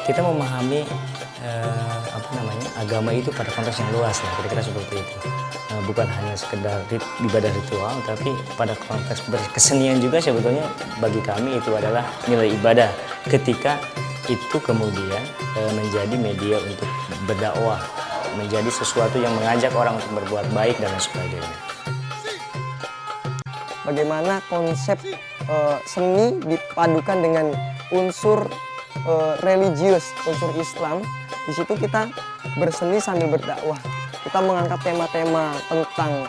kita memahami agama itu pada konteks yang luas lah, kira-kira seperti itu. Bukan hanya sekedar ibadah ritual, tapi pada konteks berkesenian juga sebetulnya bagi kami itu adalah nilai ibadah ketika itu kemudian menjadi media untuk berdakwah, menjadi sesuatu yang mengajak orang untuk berbuat baik dan sebagainya. Bagaimana konsep seni dipadukan dengan unsur religius, unsur Islam. Di situ kita berseni sambil berdakwah. Kita mengangkat tema-tema tentang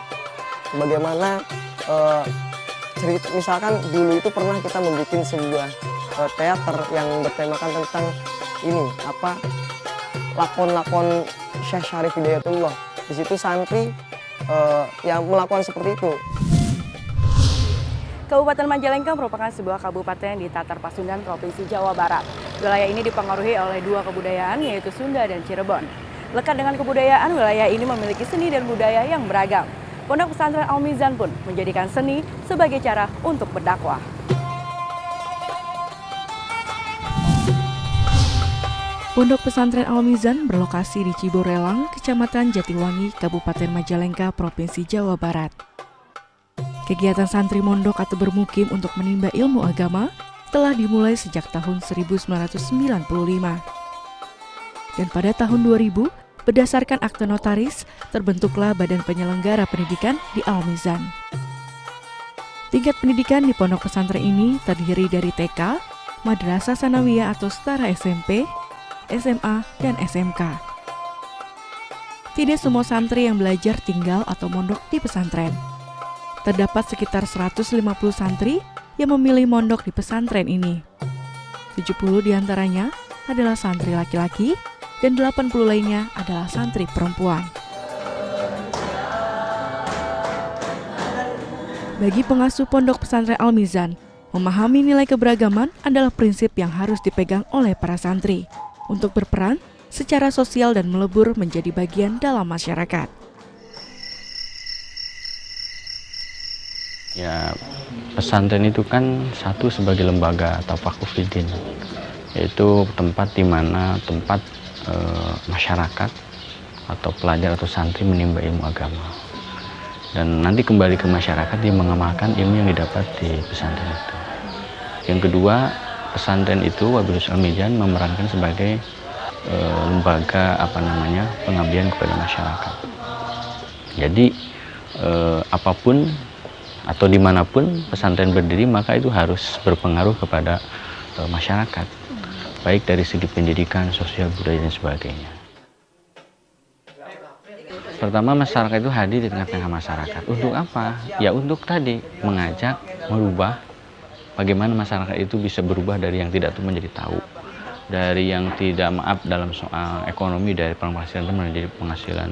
bagaimana cerita. Misalkan dulu itu pernah kita membuat sebuah teater yang bertemakan tentang ini lakon-lakon Syekh Syarif Hidayatullah. Di situ santri yang melakukan seperti itu. Kabupaten Majalengka merupakan sebuah kabupaten di Tatar Pasundan, Provinsi Jawa Barat. Wilayah ini dipengaruhi oleh dua kebudayaan, yaitu Sunda dan Cirebon. Lekat dengan kebudayaan, wilayah ini memiliki seni dan budaya yang beragam. Pondok Pesantren Al-Mizan pun menjadikan seni sebagai cara untuk berdakwah. Pondok Pesantren Al-Mizan berlokasi di Ciborelang, Kecamatan Jatiwangi, Kabupaten Majalengka, Provinsi Jawa Barat. Kegiatan santri mondok atau bermukim untuk menimba ilmu agama telah dimulai sejak tahun 1995. Dan pada tahun 2000, berdasarkan akte notaris, terbentuklah Badan Penyelenggara Pendidikan di Al-Mizan. Tingkat pendidikan di pondok pesantren ini terdiri dari TK, Madrasah Sanawiyah atau setara SMP, SMA, dan SMK. Tidak semua santri yang belajar tinggal atau mondok di pesantren. Terdapat sekitar 150 santri yang memilih mondok di pesantren ini. 70 diantaranya adalah santri laki-laki dan 80 lainnya adalah santri perempuan. Bagi pengasuh pondok pesantren Al-Mizan, memahami nilai keberagaman adalah prinsip yang harus dipegang oleh para santri untuk berperan secara sosial dan melebur menjadi bagian dalam masyarakat. Ya, pesantren itu kan satu sebagai lembaga tafaqquh fiddin, yaitu tempat di mana masyarakat atau pelajar atau santri menimba ilmu agama. Dan nanti kembali ke masyarakat dia mengamalkan ilmu yang didapat di pesantren itu. Yang kedua, pesantren itu Wabilus Al-Mizan memerankan sebagai lembaga pengabdian kepada masyarakat. Jadi apapun atau dimanapun pesantren berdiri, maka itu harus berpengaruh kepada masyarakat, baik dari segi pendidikan, sosial, budaya, dan sebagainya. Pertama, masyarakat itu hadir di tengah-tengah masyarakat. Untuk apa? Ya untuk tadi, mengajak, merubah, bagaimana masyarakat itu bisa berubah dari yang tidak tahu menjadi tahu. Dari yang tidak dalam soal ekonomi, dari penghasilan menjadi penghasilan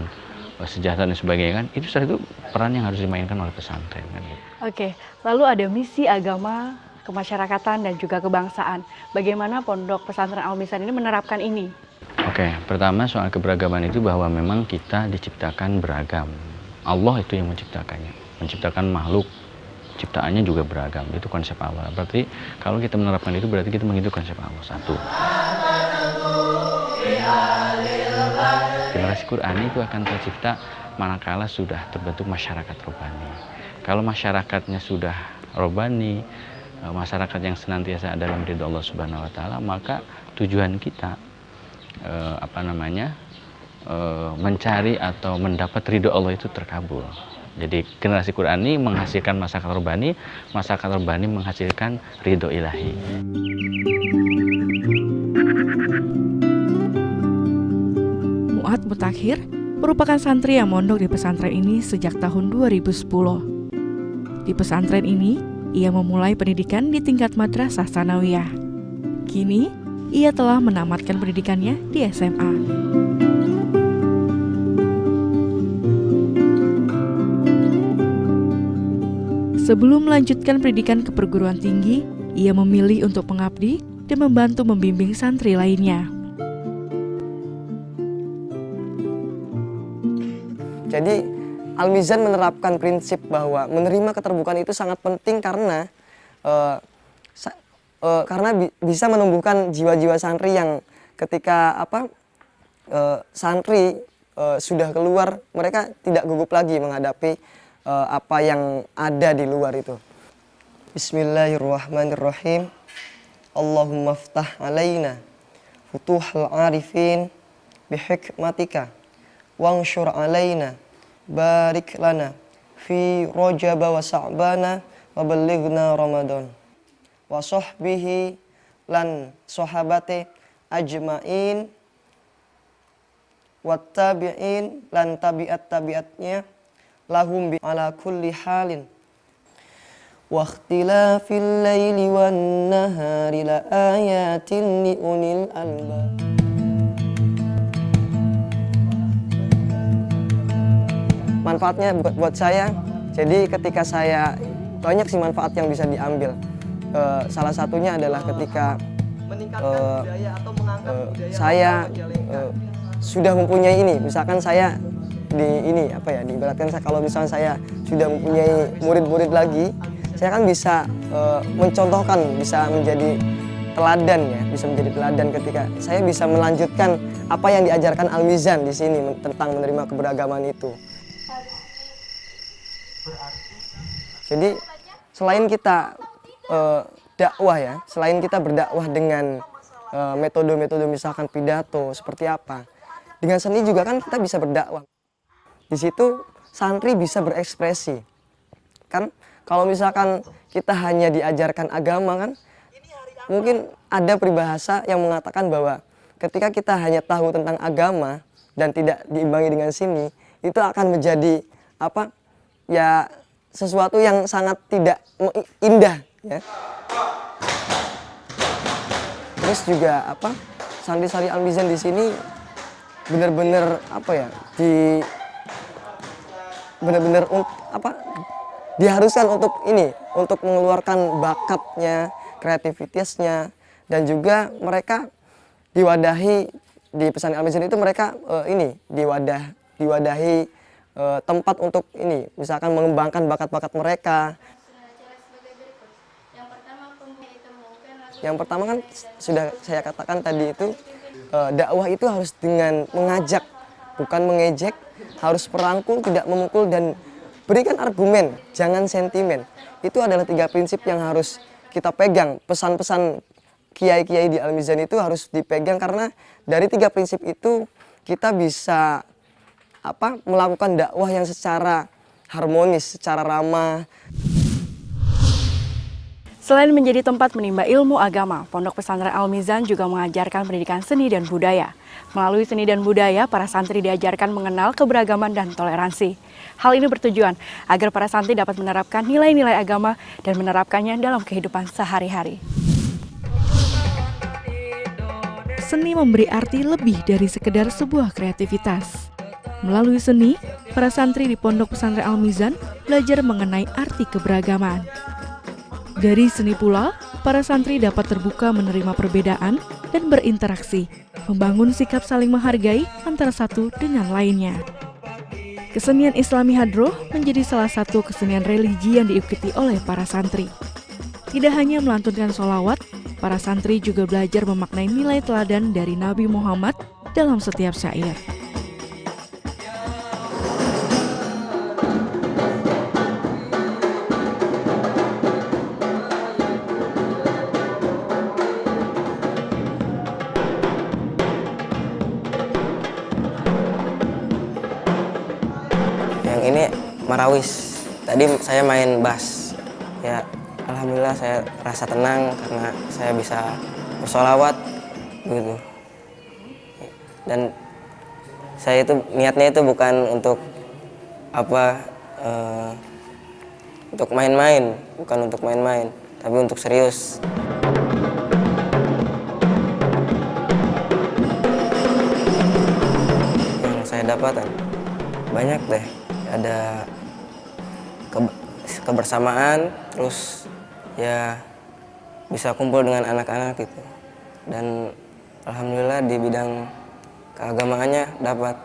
sejahtera dan sebagainya kan, itu salah satu peran yang harus dimainkan oleh pesantren kan gitu. Oke, lalu ada misi agama, kemasyarakatan dan juga kebangsaan. Bagaimana Pondok Pesantren Al-Mizan ini menerapkan ini? Oke, pertama soal keberagaman itu bahwa memang kita diciptakan beragam. Allah itu yang menciptakan makhluk, ciptaannya juga beragam. Itu konsep awal. Berarti kalau kita menerapkan itu berarti kita mengikuti konsep Allah. Satu. Generasi Qur'ani itu akan tercipta manakala sudah terbentuk masyarakat robani. Kalau masyarakatnya sudah robani, masyarakat yang senantiasa dalam ridho Allah Subhanahu wa taala, maka tujuan kita mencari atau mendapat ridho Allah itu terkabul. Jadi generasi Qur'ani menghasilkan masyarakat robani menghasilkan ridho ilahi. Mu'ad Mutakhir merupakan santri yang mondok di pesantren ini sejak tahun 2010. Di pesantren ini, ia memulai pendidikan di tingkat Madrasah Sanawiyah. Kini, ia telah menamatkan pendidikannya di SMA. Sebelum melanjutkan pendidikan ke perguruan tinggi, ia memilih untuk mengabdi dan membantu membimbing santri lainnya. Jadi Al-Mizan menerapkan prinsip bahwa menerima keterbukaan itu sangat penting karena bisa menumbuhkan jiwa-jiwa santri yang ketika santri sudah keluar, mereka tidak gugup lagi menghadapi apa yang ada di luar itu. Bismillahirrahmanirrahim. Allahumma ftah alaina futuhal arifin bihikmatika wanshur alaina barik lana fi rajab wa sa'bana wa ballighna ramadan wa sahbihi lan sahabati ajmain wa tabi'in lan tabi'at-tabi'atnya lahum bi ala kulli halin wa ikhtilafil laili wan nahari la ayatin li unil albab. Manfaatnya buat saya, jadi ketika saya banyak sih manfaat yang bisa diambil. Salah satunya adalah ketika saya sudah mempunyai ini, misalkan saya diibaratkan kalau misalnya saya sudah mempunyai murid-murid lagi, saya kan bisa mencontohkan, bisa menjadi teladan ya, bisa menjadi teladan ketika saya bisa melanjutkan apa yang diajarkan Al-Mizan di sini tentang menerima keberagaman itu. Jadi selain kita dakwah ya, selain kita berdakwah dengan metode-metode misalkan pidato seperti apa, dengan seni juga kan kita bisa berdakwah. Di situ santri bisa berekspresi. Kan kalau misalkan kita hanya diajarkan agama kan, mungkin ada peribahasa yang mengatakan bahwa ketika kita hanya tahu tentang agama dan tidak diimbangi dengan seni, itu akan menjadi ya sesuatu yang sangat tidak indah ya. Terus juga santri-santri Al-Mizan di sini benar-benar diharuskan untuk mengeluarkan bakatnya, kreativitasnya, dan juga mereka diwadahi di pesantren Al-Mizan itu mereka diwadahi tempat untuk misalkan mengembangkan bakat-bakat mereka. Yang pertama kan sudah saya katakan tadi itu dakwah itu harus dengan mengajak, bukan mengejek, harus merangkul, tidak memukul, dan berikan argumen, jangan sentimen. Itu adalah 3 prinsip yang harus kita pegang. Pesan-pesan kiai-kiai di Al-Mizan itu harus dipegang, karena dari 3 prinsip itu kita bisa melakukan dakwah yang secara harmonis, secara ramah. Selain menjadi tempat menimba ilmu agama, Pondok Pesantren Al-Mizan juga mengajarkan pendidikan seni dan budaya. Melalui seni dan budaya, para santri diajarkan mengenal keberagaman dan toleransi. Hal ini bertujuan agar para santri dapat menerapkan nilai-nilai agama dan menerapkannya dalam kehidupan sehari-hari. Seni memberi arti lebih dari sekedar sebuah kreativitas. Melalui seni, para santri di Pondok Pesantren Al-Mizan belajar mengenai arti keberagaman. Dari seni pula, para santri dapat terbuka menerima perbedaan dan berinteraksi, membangun sikap saling menghargai antara satu dengan lainnya. Kesenian Islami Hadroh menjadi salah satu kesenian religi yang diikuti oleh para santri. Tidak hanya melantunkan sholawat, para santri juga belajar memaknai nilai teladan dari Nabi Muhammad dalam setiap syair. Ini marawis. Tadi saya main bass. Ya, alhamdulillah saya rasa tenang karena saya bisa bersolawat begitu. Dan saya itu niatnya itu bukan untuk untuk main-main, bukan untuk main-main, tapi untuk serius. Yang saya dapatkan banyak deh. Ada kebersamaan, terus ya bisa kumpul dengan anak-anak gitu. Dan alhamdulillah di bidang keagamaannya dapat,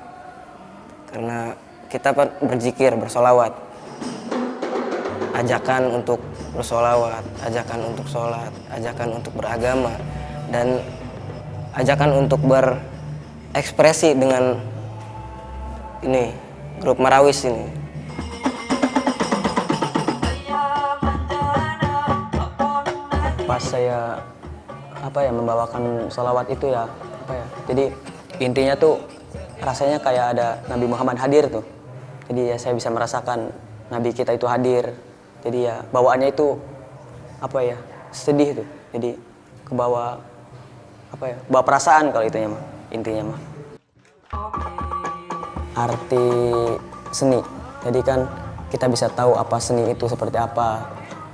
karena kita berzikir, bersolawat, ajakan untuk bersolawat, ajakan untuk sholat, ajakan untuk beragama. Dan ajakan untuk berekspresi dengan ini grup Marawis ini. Pas saya membawakan sholawat itu jadi intinya tuh rasanya kayak ada Nabi Muhammad hadir tuh. Jadi ya saya bisa merasakan Nabi kita itu hadir. Jadi ya bawaannya itu sedih tuh. Jadi kebawa bawa perasaan kalau itunya mah, intinya mah. Arti seni. Jadi kan kita bisa tahu apa seni itu seperti apa.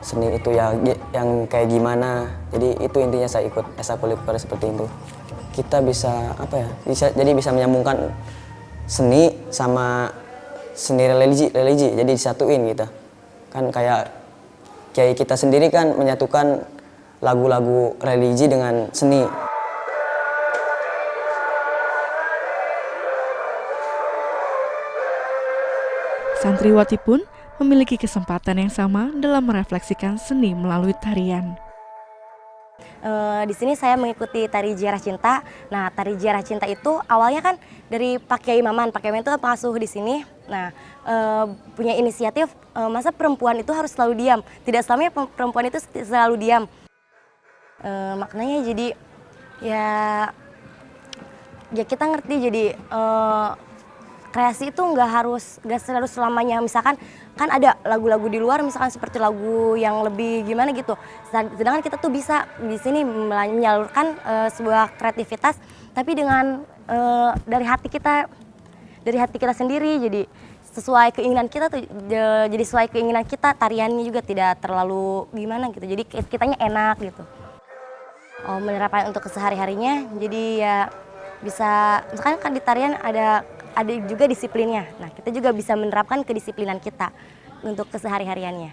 Seni itu ya yang kayak gimana. Jadi itu intinya saya ikut ekstrakurikuler seperti itu. Kita bisa jadi bisa menyambungkan seni sama seni religi. Jadi disatuin kita. Kan kayak kiai kita sendiri kan menyatukan lagu-lagu religi dengan seni. Santriwati pun memiliki kesempatan yang sama dalam merefleksikan seni melalui tarian. Di sini saya mengikuti tari Ziarah Cinta. Nah, tari Ziarah Cinta itu awalnya kan dari Pak Kiai Maman. Pak Kiai Maman itu pengasuh di sini. Nah, punya inisiatif masa perempuan itu harus selalu diam. Tidak selamanya perempuan itu selalu diam. Maknanya jadi ya kita ngerti jadi kreasi itu nggak harus selamanya, misalkan kan ada lagu-lagu di luar misalkan seperti lagu yang lebih gimana gitu, sedangkan kita tuh bisa di sini menyalurkan sebuah kreativitas tapi dengan dari hati kita sendiri, jadi sesuai keinginan kita tuh, jadi sesuai keinginan kita, tariannya juga tidak terlalu gimana gitu, jadi kitanya enak gitu. Menerapkan untuk kesehari-harinya, jadi ya bisa misalkan kan di tarian ada juga disiplinnya. Nah, kita juga bisa menerapkan kedisiplinan kita untuk kesehari-hariannya.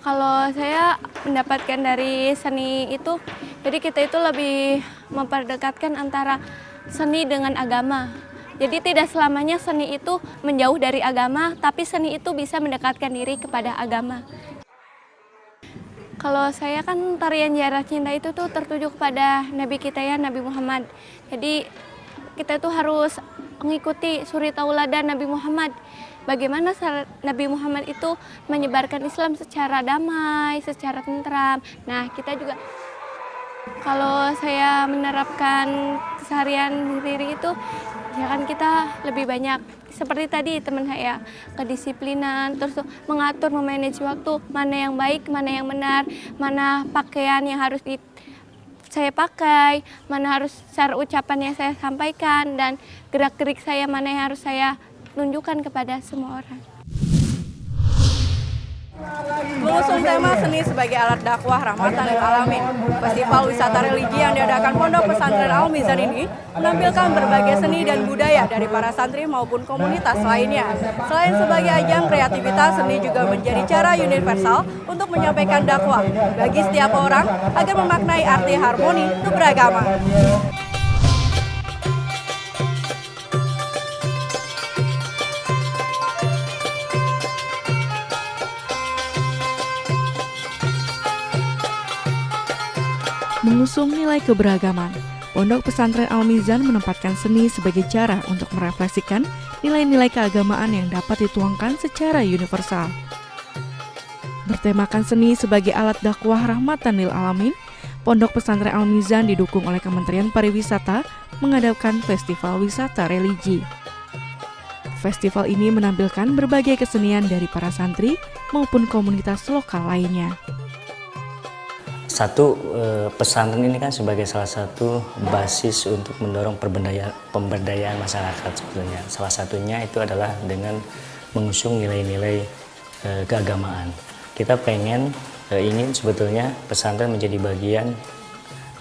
Kalau saya mendapatkan dari seni itu, jadi kita itu lebih memperdekatkan antara seni dengan agama. Jadi tidak selamanya seni itu menjauh dari agama, tapi seni itu bisa mendekatkan diri kepada agama. Kalau saya kan tarian Ziarah Cinta itu tuh tertuju kepada Nabi kita ya, Nabi Muhammad. Jadi kita tuh harus mengikuti suri tauladan Nabi Muhammad. Bagaimana Nabi Muhammad itu menyebarkan Islam secara damai, secara tentram. Nah, kita juga kalau saya menerapkan keseharian diri itu, ya kan kita lebih banyak seperti tadi teman saya, kedisiplinan, terus mengatur, memanage waktu, mana yang baik, mana yang benar, mana pakaian yang harus saya pakai, mana harus cara ucapan yang saya sampaikan, dan gerak-gerik saya mana yang harus saya tunjukkan kepada semua orang. Mengusung tema seni sebagai alat dakwah rahmatan lil alamin, festival wisata religi yang diadakan Pondok Pesantren Al Mizan ini menampilkan berbagai seni dan budaya dari para santri maupun komunitas lainnya. Selain sebagai ajang kreativitas, seni juga menjadi cara universal untuk menyampaikan dakwah bagi setiap orang agar memaknai arti harmoni keberagaman. Mengusung nilai keberagaman, Pondok Pesantren Al Mizan menempatkan seni sebagai cara untuk merefleksikan nilai-nilai keagamaan yang dapat dituangkan secara universal. Bertemakan seni sebagai alat dakwah rahmatan lil alamin, Pondok Pesantren Al Mizan didukung oleh Kementerian Pariwisata mengadakan festival wisata religi. Festival ini menampilkan berbagai kesenian dari para santri maupun komunitas lokal lainnya. Satu, pesantren ini kan sebagai salah satu basis untuk mendorong pemberdayaan masyarakat sebetulnya. Salah satunya itu adalah dengan mengusung nilai-nilai keagamaan. Kita ingin sebetulnya pesantren menjadi bagian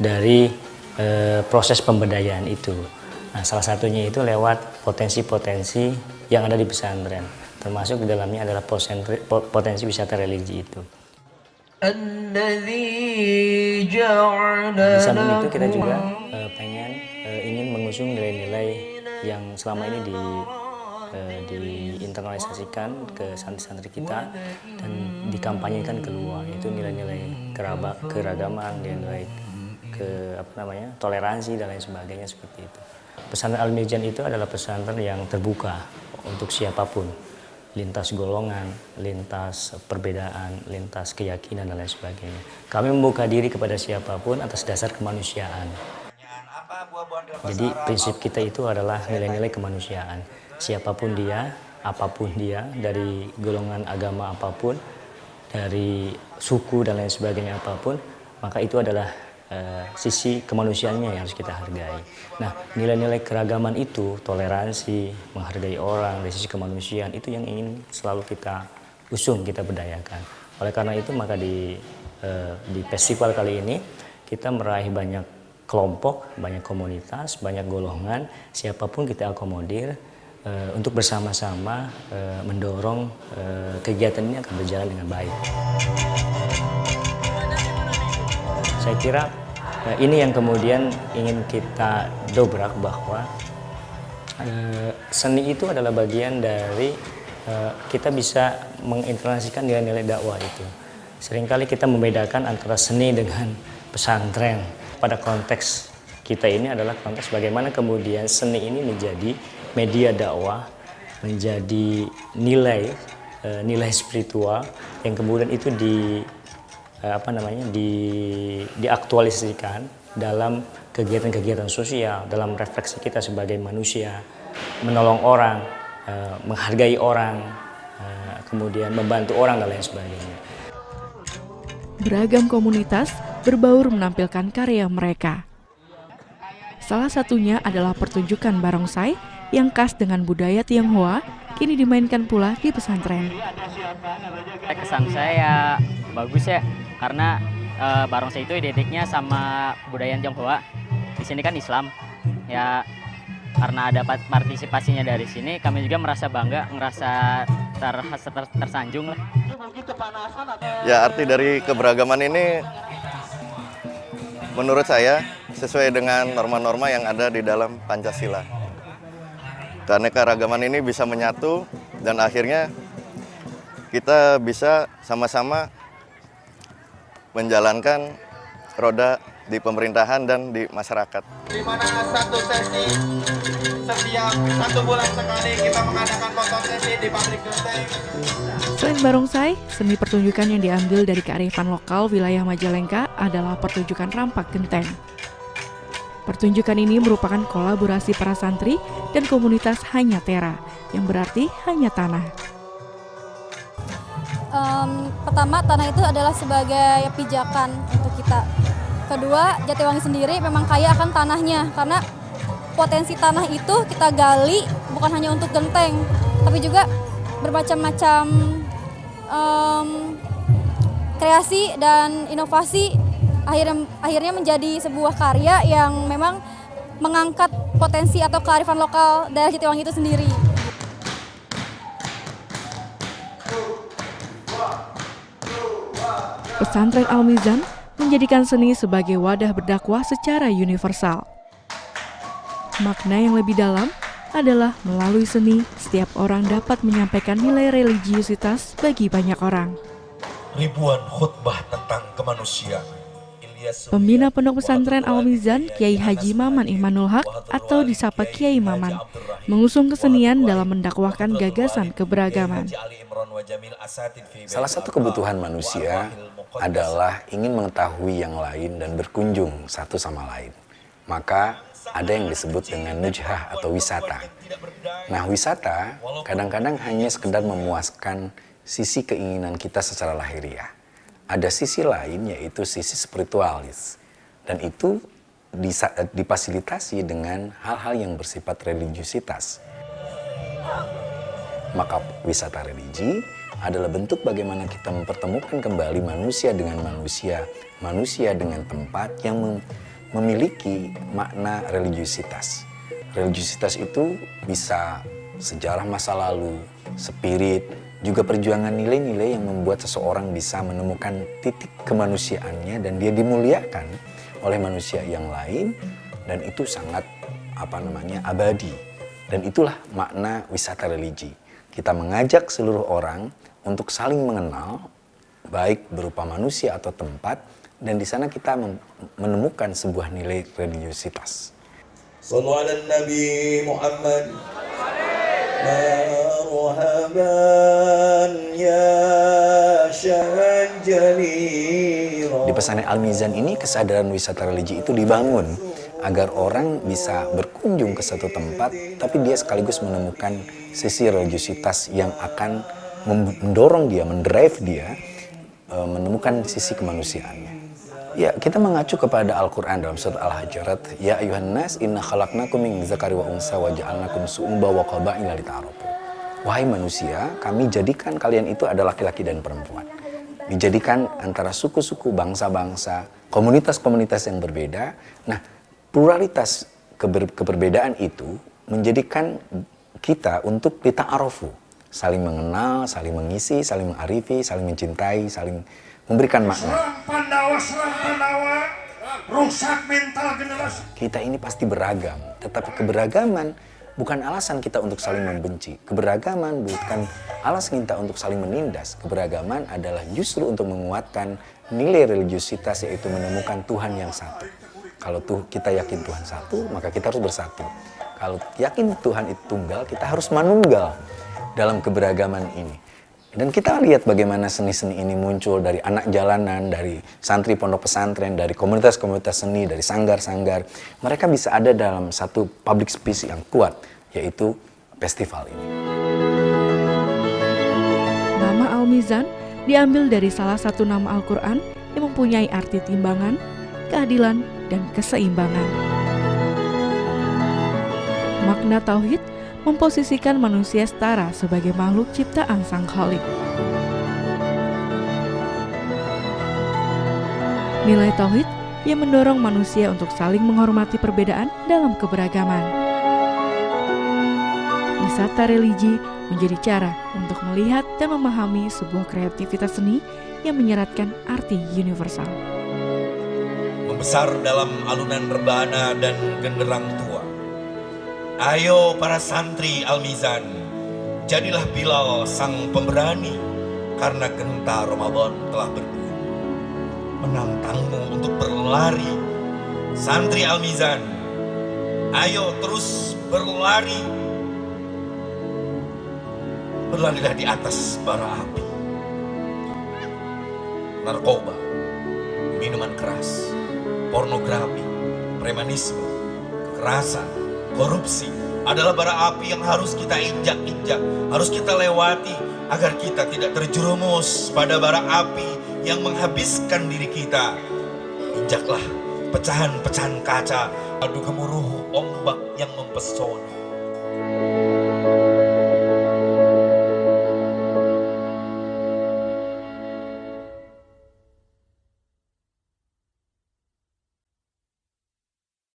dari proses pemberdayaan itu. Nah, salah satunya itu lewat potensi-potensi yang ada di pesantren, termasuk di dalamnya adalah potensi wisata religi itu. Di samping itu kita juga ingin mengusung nilai-nilai yang selama ini diinternalisasikan ke santri-santri kita dan dikampanyekan keluar, yaitu nilai-nilai keragaman, nilai toleransi dan lain sebagainya seperti itu. Pesantren Al-Mizan itu adalah pesantren yang terbuka untuk siapapun, lintas golongan, lintas perbedaan, lintas keyakinan dan lain sebagainya. Kami membuka diri kepada siapapun atas dasar kemanusiaan. Jadi prinsip kita itu adalah nilai-nilai kemanusiaan. Siapapun dia, apapun dia, dari golongan agama apapun, dari suku dan lain sebagainya apapun, maka itu adalah sisi kemanusiaannya yang harus kita hargai. Nah, nilai-nilai keragaman itu, toleransi, menghargai orang, dari sisi kemanusiaan, itu yang ingin selalu kita usung, kita berdayakan. Oleh karena itu, maka di festival kali ini, kita meraih banyak kelompok, banyak komunitas, banyak golongan, siapapun kita akomodir untuk bersama-sama mendorong kegiatan ini akan berjalan dengan baik. Saya kira ini yang kemudian ingin kita dobrak, bahwa seni itu adalah bagian dari kita bisa mengintegrasikan nilai-nilai dakwah itu. Seringkali kita membedakan antara seni dengan pesantren. Pada konteks kita ini adalah konteks bagaimana kemudian seni ini menjadi media dakwah, menjadi nilai spiritual yang kemudian itu diaktualisasikan dalam kegiatan-kegiatan sosial, dalam refleksi kita sebagai manusia, menolong orang, menghargai orang, kemudian membantu orang dan lain sebagainya. Beragam komunitas berbaur menampilkan karya mereka. Salah satunya adalah pertunjukan barongsai yang khas dengan budaya Tionghoa, kini dimainkan pula di pesantren. Kesan saya bagus ya, karena barongsai itu identiknya sama budaya Tionghoa. Di sini kan Islam, ya karena ada partisipasinya dari sini, kami juga merasa bangga, ngerasa tersanjung lah. Ya, arti dari keberagaman ini menurut saya sesuai dengan norma-norma yang ada di dalam Pancasila. Keanekaragaman ini bisa menyatu dan akhirnya kita bisa sama-sama menjalankan roda di pemerintahan dan di masyarakat. Di mana satu sesi setiap 1 bulan sekali kita mengadakan foto sesi di pabrik genteng. Selain barongsai, seni pertunjukan yang diambil dari kearifan lokal wilayah Majalengka adalah pertunjukan rampak genteng. Pertunjukan ini merupakan kolaborasi para santri dan komunitas Hanya Tera, yang berarti hanya tanah. Pertama, tanah itu adalah sebagai pijakan untuk kita. Kedua, Jatiwangi sendiri memang kaya akan tanahnya, karena potensi tanah itu kita gali bukan hanya untuk genteng, tapi juga bermacam-macam kreasi dan inovasi akhirnya menjadi sebuah karya yang memang mengangkat potensi atau kearifan lokal daerah Jatiwangi itu sendiri. Pesantren Al-Mizan menjadikan seni sebagai wadah berdakwah secara universal. Makna yang lebih dalam adalah melalui seni, setiap orang dapat menyampaikan nilai religiusitas bagi banyak orang. Ribuan khutbah tentang kemanusiaan. Pembina Pondok Pesantren Al-Mizan, Kiai Haji Maman Imanul Haq atau disapa Kiai Maman, mengusung kesenian dalam mendakwahkan gagasan keberagaman. Salah satu kebutuhan manusia adalah ingin mengetahui yang lain dan berkunjung satu sama lain. Maka ada yang disebut dengan nujhah atau wisata. Nah, wisata kadang-kadang hanya sekedar memuaskan sisi keinginan kita secara lahiriah. Ada sisi lain, yaitu sisi spiritualis. Dan itu difasilitasi dengan hal-hal yang bersifat religiusitas. Maka wisata religi adalah bentuk bagaimana kita mempertemukan kembali manusia dengan manusia, manusia dengan tempat yang memiliki makna religiusitas. Religiusitas itu bisa sejarah masa lalu, spirit, juga perjuangan nilai-nilai yang membuat seseorang bisa menemukan titik kemanusiaannya dan dia dimuliakan oleh manusia yang lain, dan itu sangat abadi. Dan itulah makna wisata religi. Kita mengajak seluruh orang untuk saling mengenal, baik berupa manusia atau tempat, Dan di sana kita menemukan sebuah nilai religiusitas. Sallu ala Nabi Muhammad. Marhaban ya syajjalira. Di pesantren Al-Mizan ini kesadaran wisata religi itu dibangun agar orang bisa berkunjung ke satu tempat, tapi dia sekaligus menemukan sisi religiusitas yang akan mendorong dia, mendrive dia, menemukan sisi kemanusiaannya. Ya, kita mengacu kepada Al-Quran dalam surat Al-Hujurat, Ya ayuhan nas inna khalaqnakum min dzakari wa unsa wa ja'alnakum syu'uban wa qabaila lita'arafu. Wahai manusia, kami jadikan kalian itu adalah laki-laki dan perempuan. Dijadikan antara suku-suku, bangsa-bangsa, komunitas-komunitas yang berbeda. Nah, pluralitas keberbedaan itu menjadikan kita untuk lita'arafu, saling mengenal, saling mengisi, saling mengarifi, saling mencintai, saling memberikan makna. Rusak mental generasi. Kita ini pasti beragam, tetapi keberagaman bukan alasan kita untuk saling membenci. Keberagaman bukan alasan kita untuk saling menindas. Keberagaman adalah justru untuk menguatkan nilai religiusitas, yaitu menemukan Tuhan yang satu. Kalau kita yakin Tuhan satu, maka kita harus bersatu. Kalau yakin Tuhan itu tunggal, kita harus manunggal dalam keberagaman ini. Dan kita lihat bagaimana seni-seni ini muncul dari anak jalanan, dari santri pondok pesantren, dari komunitas-komunitas seni, dari sanggar-sanggar. Mereka bisa ada dalam satu public space yang kuat, yaitu festival ini. Nama Al-Mizan diambil dari salah satu nama Al-Quran yang mempunyai arti timbangan, keadilan, dan keseimbangan. Makna tauhid memposisikan manusia setara sebagai makhluk ciptaan Sang Khalik. Nilai tauhid yang mendorong manusia untuk saling menghormati perbedaan dalam keberagaman. Wisata religi menjadi cara untuk melihat dan memahami sebuah kreativitas seni yang menyeratkan arti universal. Membesar dalam alunan rebana dan genderang tua. Ayo para santri Al-Mizan, jadilah Bilal sang pemberani, karena genta Ramadan telah berdua. Menantangmu untuk berlari, santri Al-Mizan, ayo terus berlari. Berlarilah di atas bara api. Narkoba, minuman keras, pornografi, premanisme, kekerasan, korupsi adalah bara api yang harus kita injak-injak, harus kita lewati agar kita tidak terjerumus pada bara api yang menghabiskan diri kita. Injaklah pecahan-pecahan kaca, adu gemuruh ombak yang mempesona.